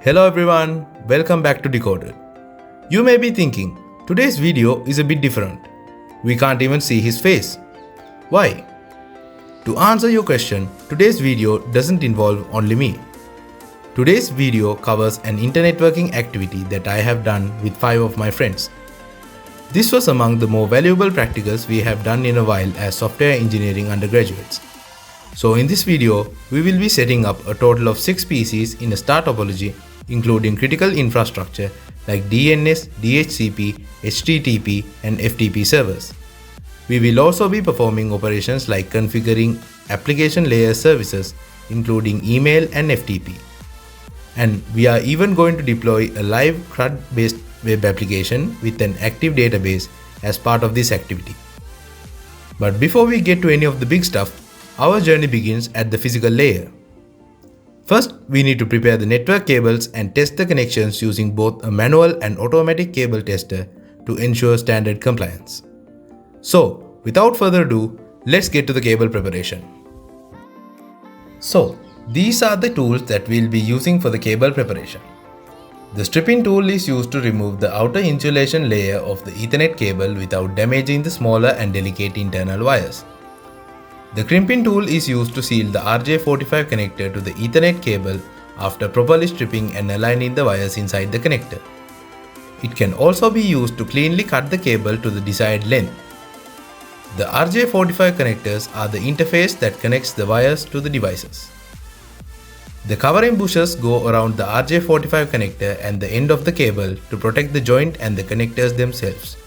Hello everyone, welcome back to Decoded. You may be thinking, today's video is a bit different. We can't even see his face. Why? To answer your question, today's video doesn't involve only me. Today's video covers an internetworking activity that I have done with 5 of my friends. This was among the more valuable practicals we have done in a while as software engineering undergraduates. So in this video, we will be setting up a total of 6 PCs in a star topology, including critical infrastructure like DNS, DHCP, HTTP and FTP servers. We will also be performing operations like configuring application layer services, including email and FTP. And we are even going to deploy a live CRUD-based web application with an active database as part of this activity. But before we get to any of the big stuff, our journey begins at the physical layer. First, we need to prepare the network cables and test the connections using both a manual and automatic cable tester to ensure standard compliance. So, without further ado, let's get to the cable preparation. So, these are the tools that we'll be using for the cable preparation. The stripping tool is used to remove the outer insulation layer of the Ethernet cable without damaging the smaller and delicate internal wires. The crimping tool is used to seal the RJ45 connector to the Ethernet cable after properly stripping and aligning the wires inside the connector. It can also be used to cleanly cut the cable to the desired length. The RJ45 connectors are the interface that connects the wires to the devices. The covering bushes go around the RJ45 connector and the end of the cable to protect the joint and the connectors themselves.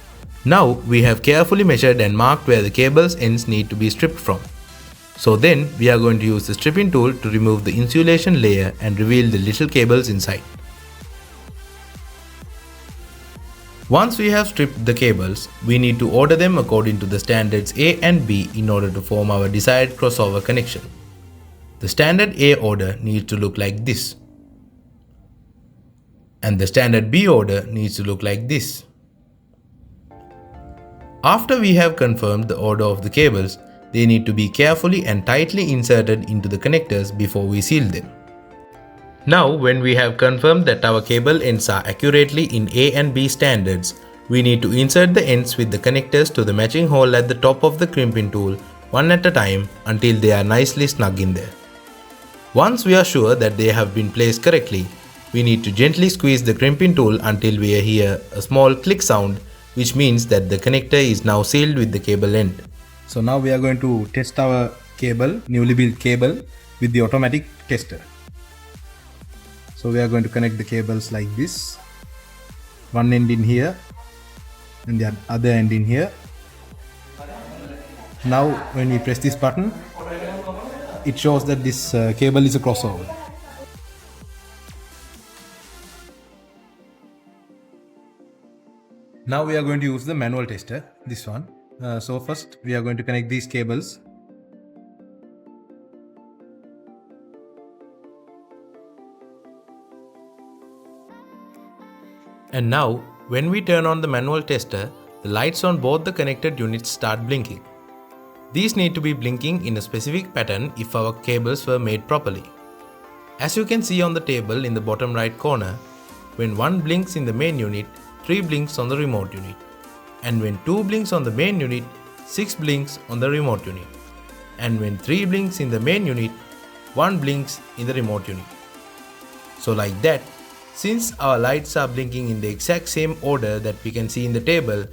Now we have carefully measured and marked where the cable's ends need to be stripped from. So then we are going to use the stripping tool to remove the insulation layer and reveal the little cables inside. Once we have stripped the cables, we need to order them according to the standards A and B in order to form our desired crossover connection. The standard A order needs to look like this. And the standard B order needs to look like this. After we have confirmed the order of the cables, they need to be carefully and tightly inserted into the connectors before we seal them. Now, when we have confirmed that our cable ends are accurately in A and B standards, we need to insert the ends with the connectors to the matching hole at the top of the crimping tool one at a time until they are nicely snug in there. Once we are sure that they have been placed correctly, we need to gently squeeze the crimping tool until we hear a small click sound, which means that the connector is now sealed with the cable end. So now we are going to test our cable, newly built cable, with the automatic tester. So we are going to connect the cables like this. One end in here and the other end in here. Now when we press this button, it shows that this cable is a crossover. Now we are going to use the manual tester, this one. So first we are going to connect these cables. And now, when we turn on the manual tester, the lights on both the connected units start blinking. These need to be blinking in a specific pattern if our cables were made properly. As you can see on the table in the bottom right corner, when 1 blinks in the main unit, 3 blinks on the remote unit. And when 2 blinks on the main unit, 6 blinks on the remote unit. And when 3 blinks in the main unit, 1 blinks in the remote unit. So like that, since our lights are blinking in the exact same order that we can see in the table,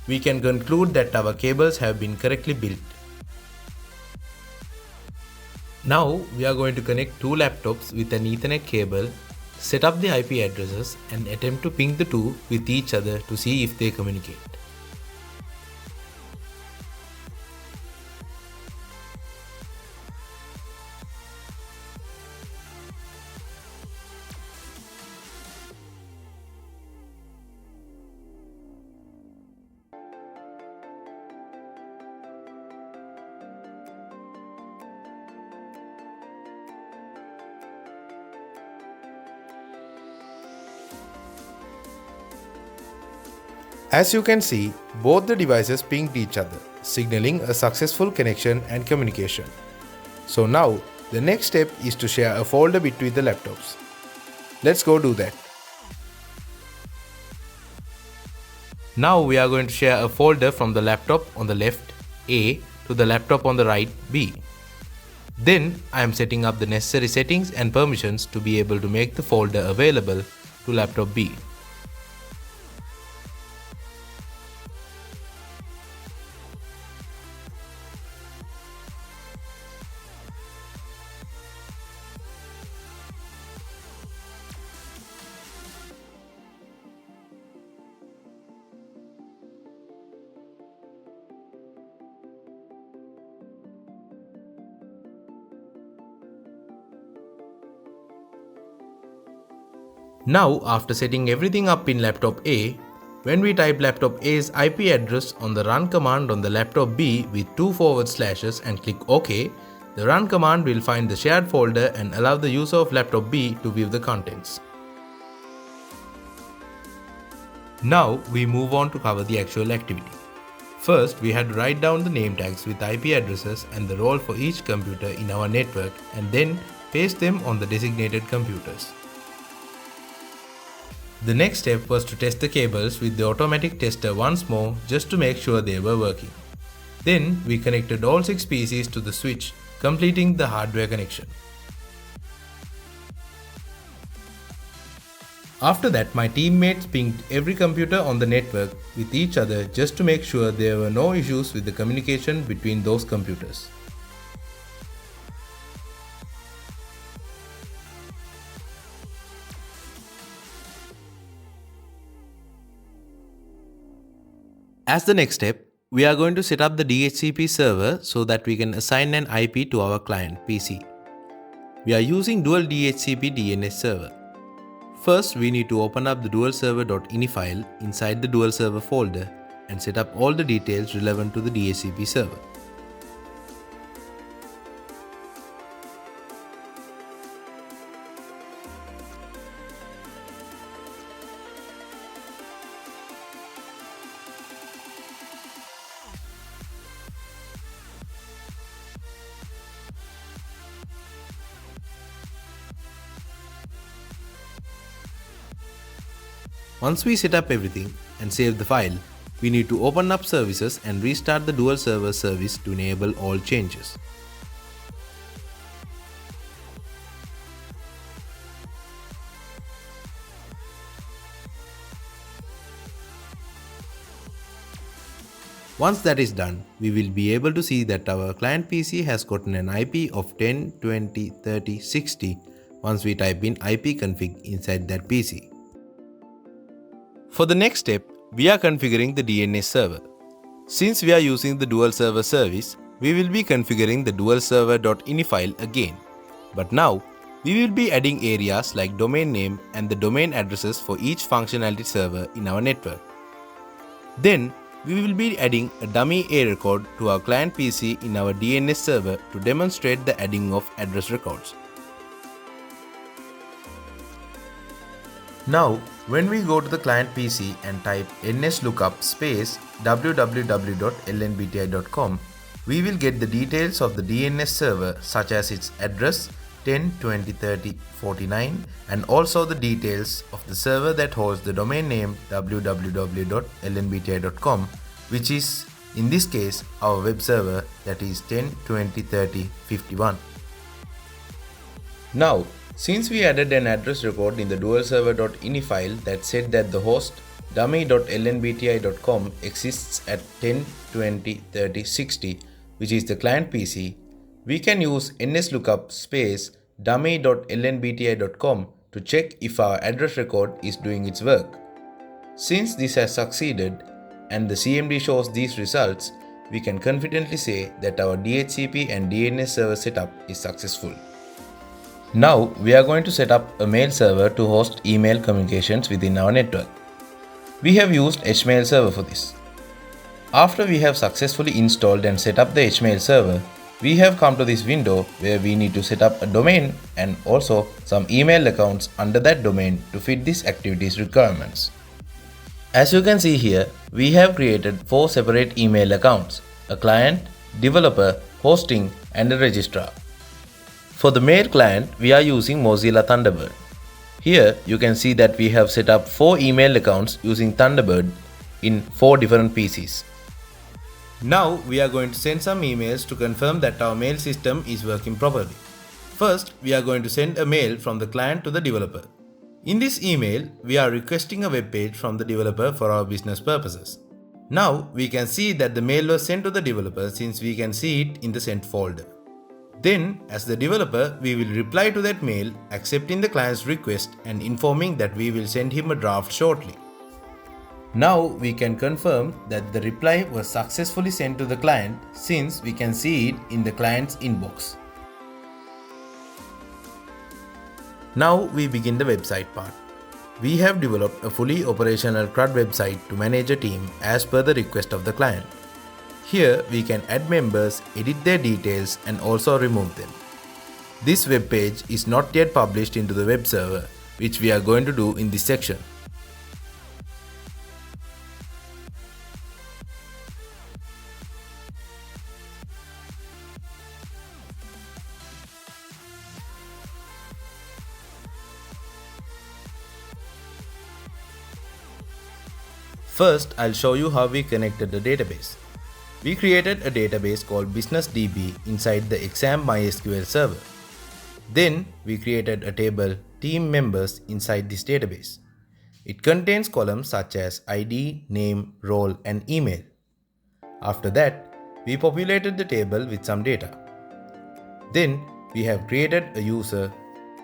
we can conclude that our cables have been correctly built. Now we are going to connect 2 laptops with an Ethernet cable, set up the IP addresses and attempt to ping the two with each other to see if they communicate. As you can see, both the devices pinged each other, signaling a successful connection and communication. So now, the next step is to share a folder between the laptops. Let's go do that. Now we are going to share a folder from the laptop on the left, A, to the laptop on the right, B. Then I am setting up the necessary settings and permissions to be able to make the folder available to laptop B. Now, after setting everything up in laptop A, when we type laptop A's IP address on the run command on the laptop B with 2 / and click OK, the run command will find the shared folder and allow the user of laptop B to view the contents. Now, we move on to cover the actual activity. First, we had to write down the name tags with IP addresses and the role for each computer in our network and then paste them on the designated computers. The next step was to test the cables with the automatic tester once more just to make sure they were working. Then we connected all 6 PCs to the switch, completing the hardware connection. After that, my teammates pinged every computer on the network with each other just to make sure there were no issues with the communication between those computers. As the next step, we are going to set up the DHCP server so that we can assign an IP to our client PC. We are using dual DHCP DNS server. First, we need to open up the dualserver.ini file inside the dual server folder and set up all the details relevant to the DHCP server. Once we set up everything and save the file, we need to open up services and restart the dual server service to enable all changes. Once that is done, we will be able to see that our client PC has gotten an IP of 10.20.30.60 once we type in ipconfig inside that PC. For the next step, we are configuring the DNS server. Since we are using the dual server service, we will be configuring the dualserver.ini file again. But now, we will be adding areas like domain name and the domain addresses for each functionality server in our network. Then, we will be adding a dummy A record to our client PC in our DNS server to demonstrate the adding of address records. Now, when we go to the client PC and type nslookup space www.lnbti.com, we will get the details of the DNS server such as its address 10.20.30.49 and also the details of the server that holds the domain name www.lnbti.com, which is in this case our web server, that is 10.20.30.51. Now, since we added an address record in the dualserver.ini file that said that the host dummy.lnbti.com exists at 10.20.30.60, which is the client PC, we can use nslookup space dummy.lnbti.com to check if our address record is doing its work. Since this has succeeded and the CMD shows these results, we can confidently say that our DHCP and DNS server setup is successful. Now, we are going to set up a mail server to host email communications within our network. We have used HMail server for this. After we have successfully installed and set up the HMail server, we have come to this window where we need to set up a domain and also some email accounts under that domain to fit this activity's requirements. As you can see here, we have created 4 separate email accounts: a client, developer, hosting, and a registrar. For the mail client, we are using Mozilla Thunderbird. Here you can see that we have set up 4 email accounts using Thunderbird in 4 different PCs. Now we are going to send some emails to confirm that our mail system is working properly. First, we are going to send a mail from the client to the developer. In this email, we are requesting a web page from the developer for our business purposes. Now we can see that the mail was sent to the developer since we can see it in the sent folder. Then, as the developer, we will reply to that mail accepting the client's request and informing that we will send him a draft shortly. Now we can confirm that the reply was successfully sent to the client since we can see it in the client's inbox. Now we begin the website part. We have developed a fully operational CRUD website to manage a team as per the request of the client. Here we can add members, edit their details and also remove them. This web page is not yet published into the web server, which we are going to do in this section. First, I'll show you how we connected the database. We created a database called BusinessDB inside the Exam MySQL server. Then, we created a table team members inside this database. It contains columns such as ID, name, role, and email. After that, we populated the table with some data. Then, we have created a user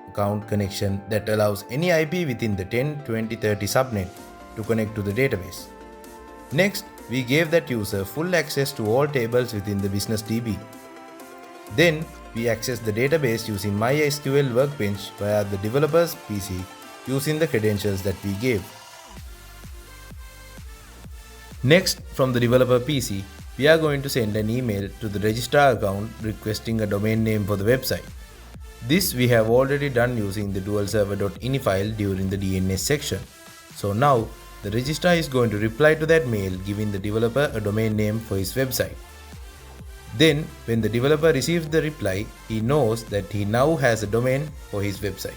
account connection that allows any IP within the 10, 20, 30 subnet to connect to the database. Next, we gave that user full access to all tables within the BusinessDB. Then, we accessed the database using MySQL Workbench via the developer's PC using the credentials that we gave. Next, from the developer PC, we are going to send an email to the registrar account requesting a domain name for the website. This we have already done using the dualserver.ini file during the DNS section. So now, the registrar is going to reply to that mail giving the developer a domain name for his website. Then, when the developer receives the reply, he knows that he now has a domain for his website.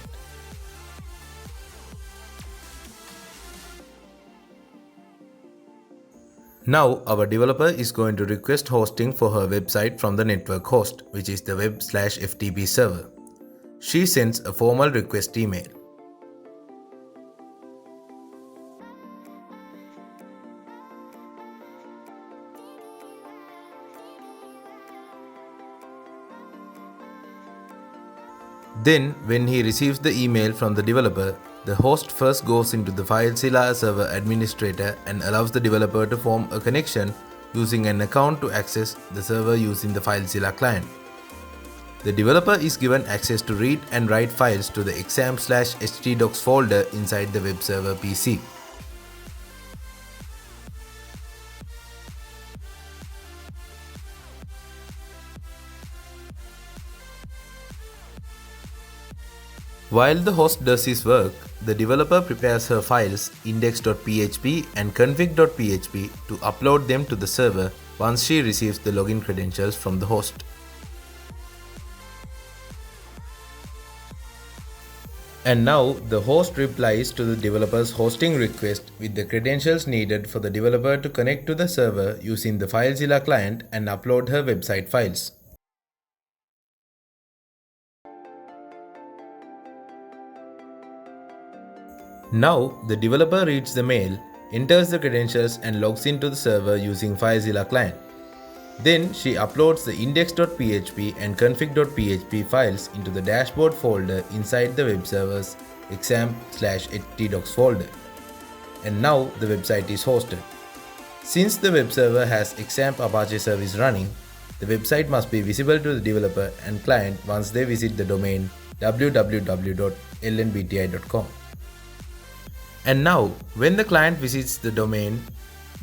Now, our developer is going to request hosting for her website from the network host, which is the web/ftp server. She sends a formal request email. Then, when he receives the email from the developer, the host first goes into the FileZilla server administrator and allows the developer to form a connection using an account to access the server using the FileZilla client. The developer is given access to read and write files to the exam/htdocs folder inside the web server PC. While the host does his work, the developer prepares her files index.php and config.php to upload them to the server once she receives the login credentials from the host. And now the host replies to the developer's hosting request with the credentials needed for the developer to connect to the server using the FileZilla client and upload her website files. Now, the developer reads the mail, enters the credentials and logs into the server using FileZilla client. Then she uploads the index.php and config.php files into the dashboard folder inside the web server's exam/htdocs folder. And now the website is hosted. Since the web server has XAMPP Apache service running, the website must be visible to the developer and client once they visit the domain www.lnbti.com. And now, when the client visits the domain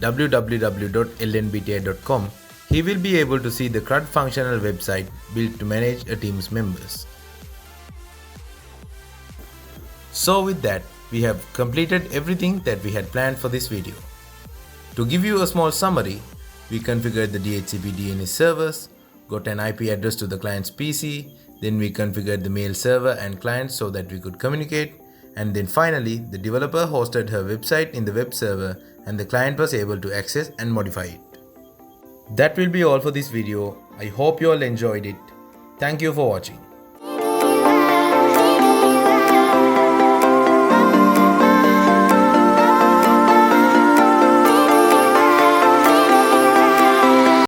www.lnbti.com, he will be able to see the CRUD functional website built to manage a team's members. So with that, we have completed everything that we had planned for this video. To give you a small summary, we configured the DHCP DNS servers, got an IP address to the client's PC, then we configured the mail server and client so that we could communicate. and then finally the developer hosted her website in the web server and the client was able to access and modify it. That will be all for this video. I hope you all enjoyed it. Thank you for watching.